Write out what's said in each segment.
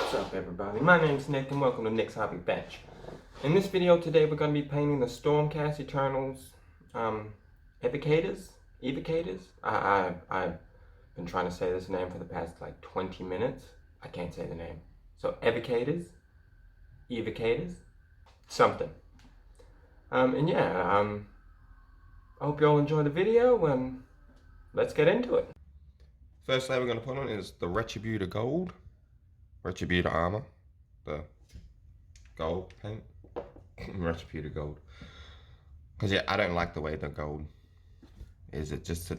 What's up everybody, my name's Nick and welcome to Nick's Hobby Bench. In this video today we're going to be painting the Stormcast Eternals Evocators? I've been trying to say this name for the past like 20 minutes. I can't say the name. So Evocators? Something. And yeah, I hope you all enjoy the video and let's get into it. First layer we're going to put on is the Retributor Gold. Retributor Armor. The gold paint. Retributor Gold. Because yeah, I don't like the way the gold is. It's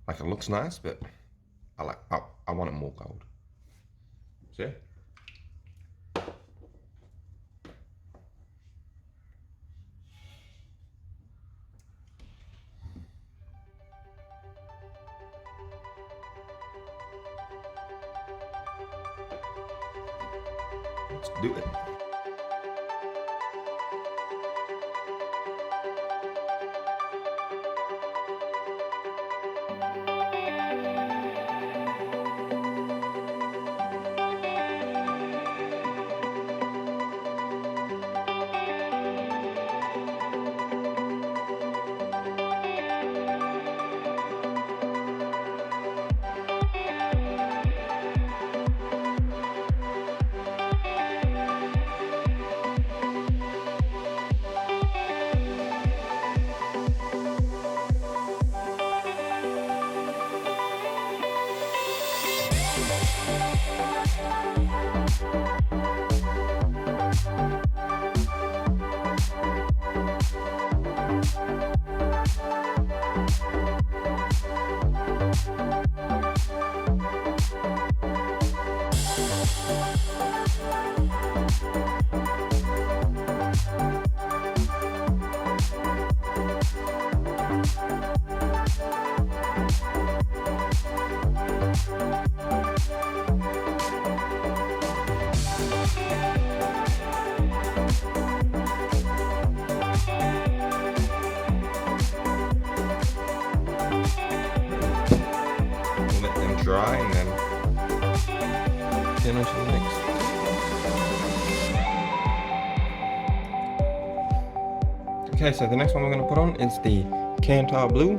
like it looks nice, but I want it more gold. So yeah. Let's do it. Dry and then on to the next. Okay, so the next one we're going to put on is the Cantar Blue.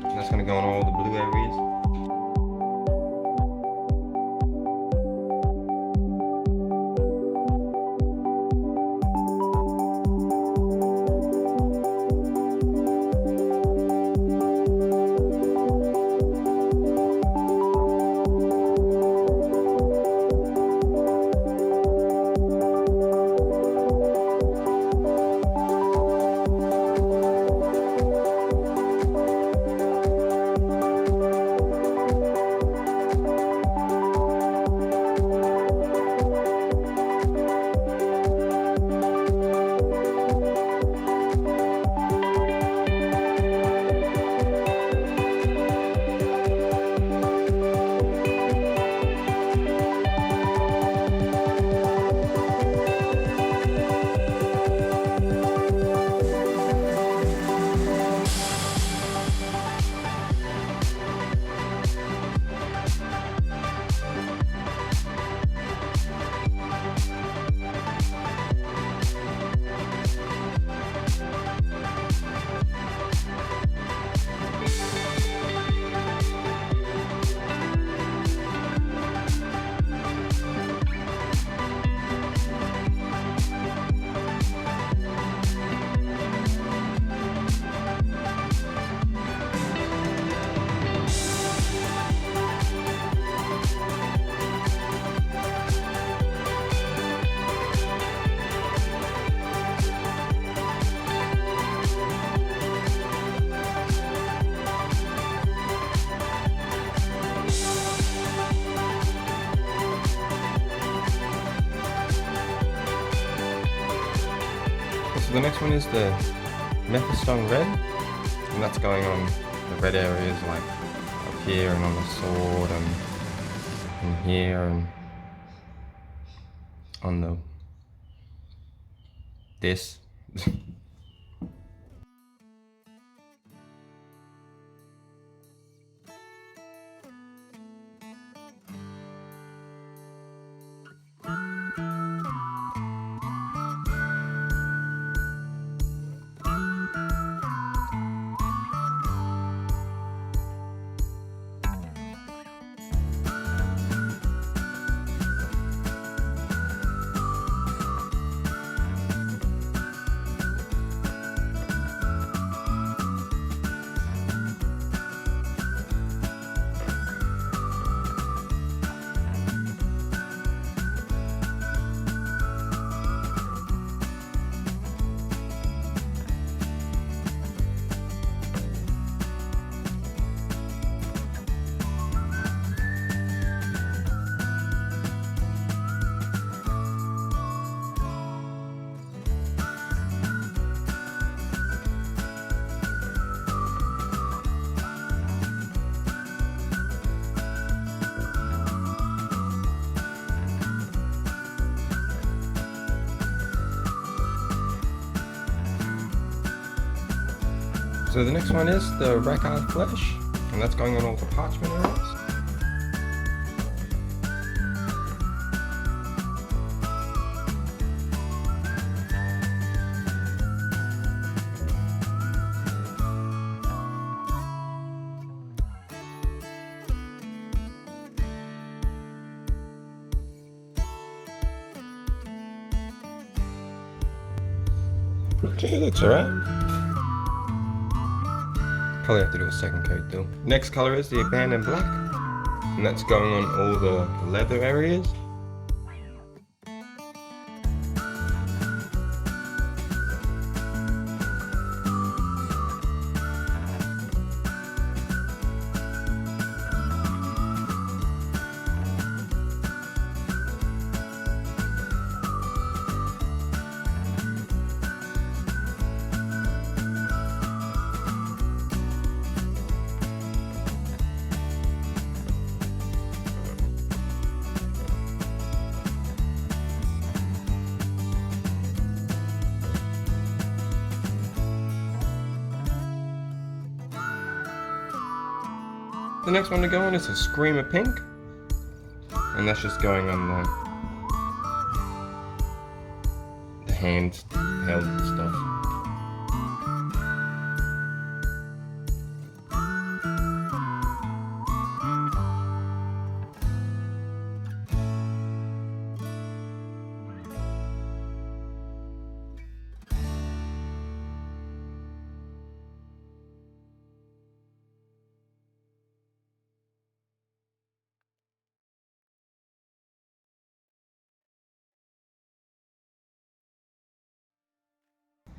That's going to go on all the blue areas. The next one is the Mephiston Red, and that's going on the red areas like up here and on the sword and here and on the this. So the next one is the Rackard Flesh, and that's going on all the parchment areas. Okay, looks alright. Probably have to do a second coat though. Next colour is the Abandoned Black, and that's going on all the leather areas. The next one to go on is a Screamer Pink, and that's just going on the hand held stuff.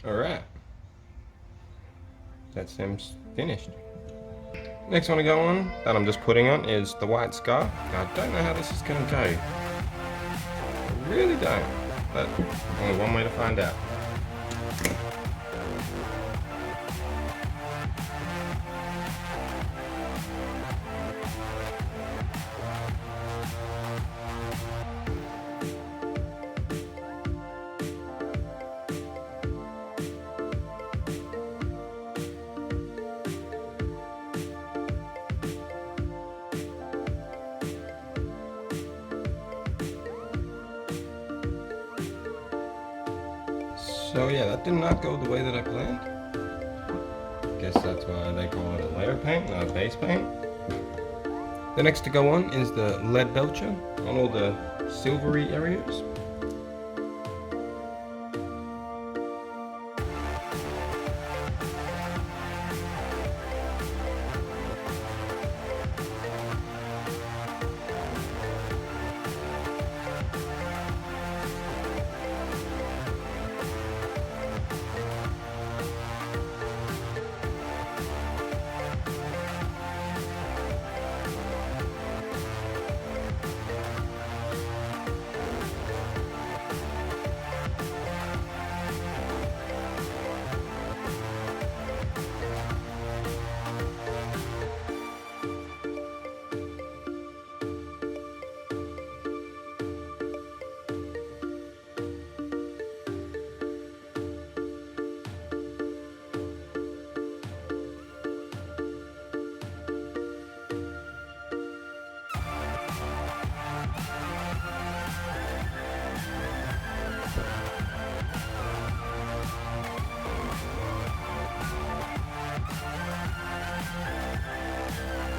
Alright, that's him finished. Next one to go on, that I'm just putting on, is the White Scar. I don't know how this is going to go. I really don't, but only one way to find out. So yeah, that did not go the way that I planned. Guess that's why they call it a layer paint, not a base paint. The next to go on is the Lead Belcher on all the silvery areas.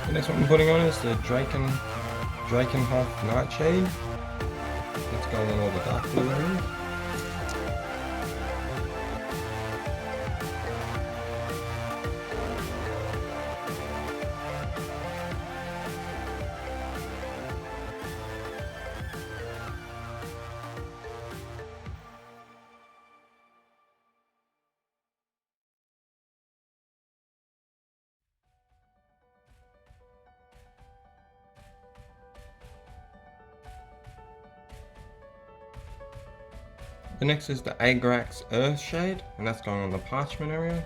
The next one I'm putting on is the Drakenhof Nightshade. It's going on all the dark blue areas. The next is the Agrax Earthshade, and that's going on the parchment area.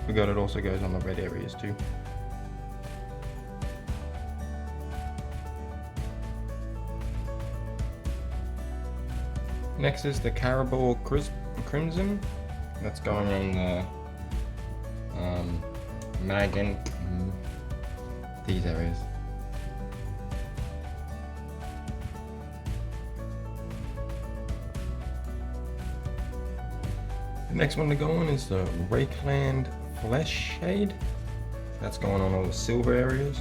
Forgot it also goes on the red areas too. Next is the Caribou Crimson. That's going on the mag and these areas. The next one to go on is the Rakeland Flesh Shade. That's going on all the silver areas.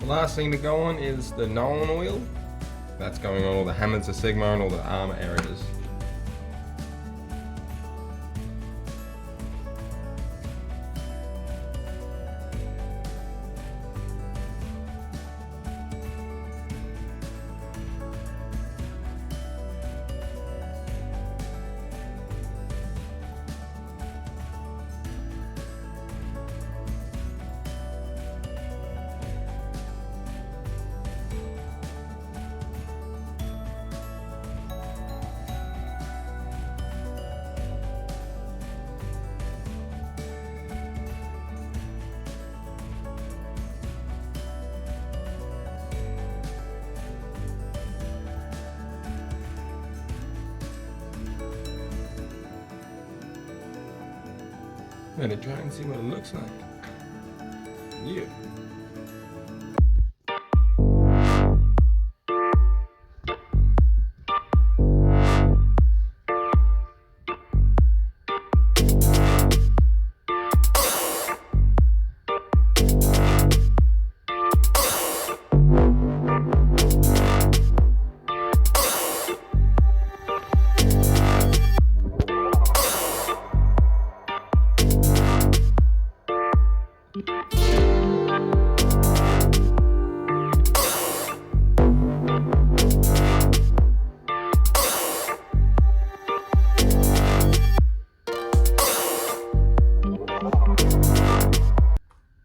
The last thing to go on is the Nolan oil. That's going on all the hammers of Sigmar and all the armor areas. Better try and see what it looks like. Yeah.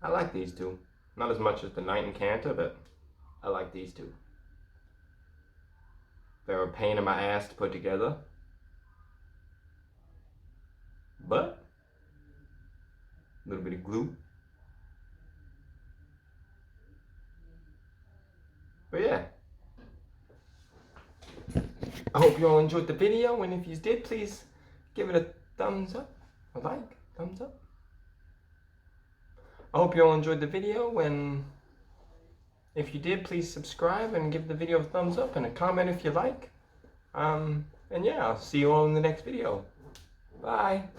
I like these two. Not as much as the Knight and Canter, but I like these two. They're a pain in my ass to put together. But a little bit of glue. But yeah. I hope you all enjoyed the video, and if you did, please give it a thumbs up, a like, thumbs up. I hope you all enjoyed the video, and if you did, please subscribe and give the video a thumbs up and a comment if you like. And yeah, I'll see you all in the next video. Bye.